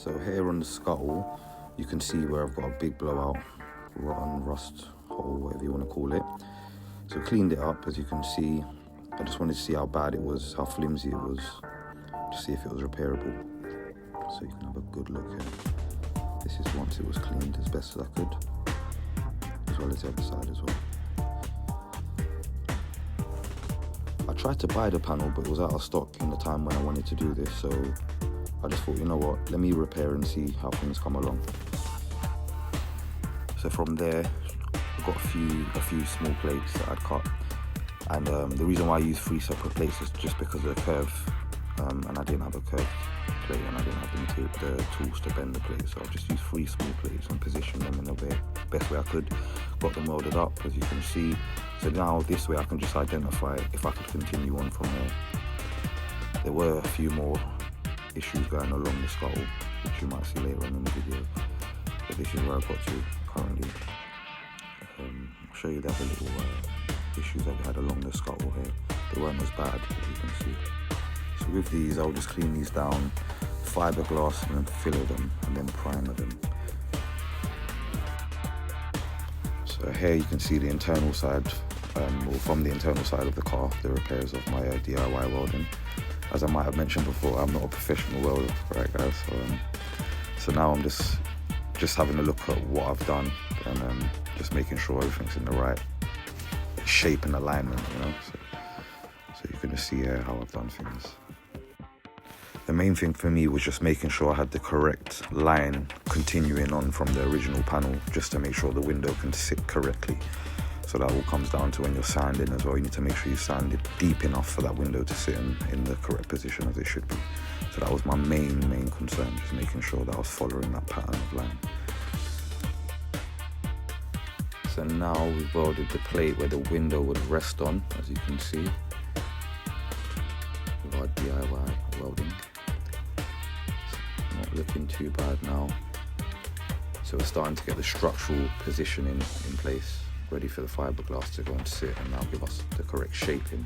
So here on the scuttle, you can see where I've got a big blowout, rotten rust hole, whatever you want to call it. So cleaned it up, as you can see. I just wanted to see how bad it was, how flimsy it was, to see if it was repairable. So you can have a good look here. This is once it was cleaned as best as I could, as well as the other side as well. I tried to buy the panel, but it was out of stock in the time when I wanted to do this, so I just thought, you know what, let me repair and see how things come along. So from there, I've got a few small plates that I'd cut, and the reason why I used 3 separate plates is just because of the curve, and I didn't have a curved plate, and I didn't have the tools to bend the plate, so I just used 3 small plates and positioned them in the best way I could. Got them welded up, as you can see. So now this way I can just identify if I could continue on from here. There were a few more issues going along the scuttle, which you might see later on in the video, but this is where I've got to currently. I'll show you the other little issues that we had along the scuttle here. They weren't as bad, as you can see. So with these, I'll just clean these down, fiberglass, and then filler them, and then primer them. So here you can see the internal side, or from the internal side of the car, the repairs of my DIY welding. As I might have mentioned before, I'm not a professional welder, right guys? So now I'm just having a look at what I've done, and just making sure everything's in the right shape and alignment, you know? So you can just see here how I've done things. The main thing for me was just making sure I had the correct line continuing on from the original panel, just to make sure the window can sit correctly. So that all comes down to when you're sanding as well. You need to make sure you sand it deep enough for that window to sit in the correct position as it should be. So that was my main concern, just making sure that I was following that pattern of line. So now we've welded the plate where the window would rest on, as you can see, with our DIY welding. Not looking too bad now. So we're starting to get the structural positioning in place, ready for the fiberglass to go and sit and now give us the correct shaping.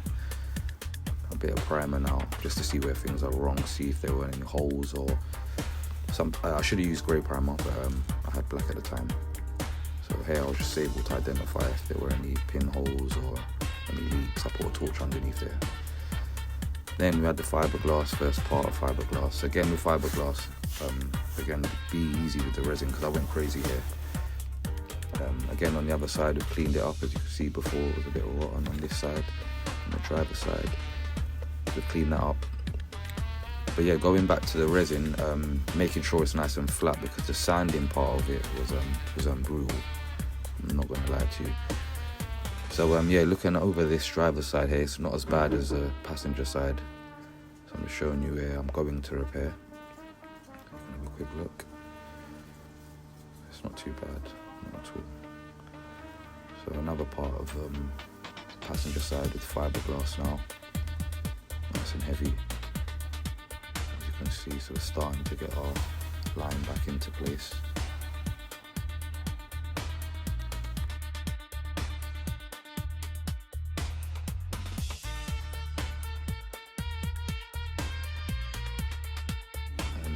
A bit of primer now, just to see where things are wrong, see if there were any holes or some. I should have used grey primer, but I had black at the time. So here I was just able to identify if there were any pinholes or any leaks. I put a torch underneath there. Then we had the fiberglass, first part of fiberglass. Again with fiberglass, again be easy with the resin because I went crazy here. Again on the other side we've cleaned it up, as you can see before it was a bit rotten on this side, on the driver's side. We've cleaned that up. But yeah, going back to the resin, making sure it's nice and flat because the sanding part of it was brutal. I'm not going to lie to you. So yeah, looking over this driver's side here, it's not as bad as the passenger side. So I'm just showing you where I'm going to repair. Have a quick look. It's not too bad, not at all. So another part of passenger side with fiberglass now, nice and heavy. As you can see, so we're starting to get our line back into place.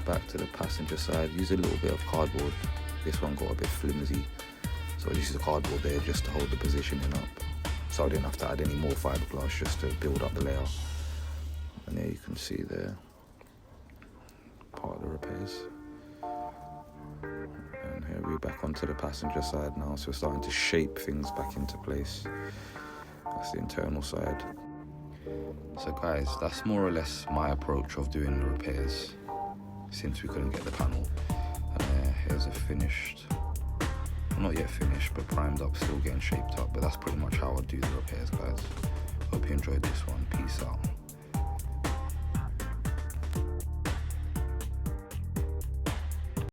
Back to the passenger side, use a little bit of cardboard. This one got a bit flimsy, so I used the cardboard there just to hold the positioning up, so I didn't have to add any more fiberglass, just to build up the layer. And there you can see there part of the repairs. And here we're back onto the passenger side now, so we're starting to shape things back into place. That's the internal side. So guys, that's more or less my approach of doing the repairs since we couldn't get the panel. And here's a finished, not yet finished, but primed up, still getting shaped up. But that's pretty much how I do the repairs, guys. Hope you enjoyed this one. Peace out.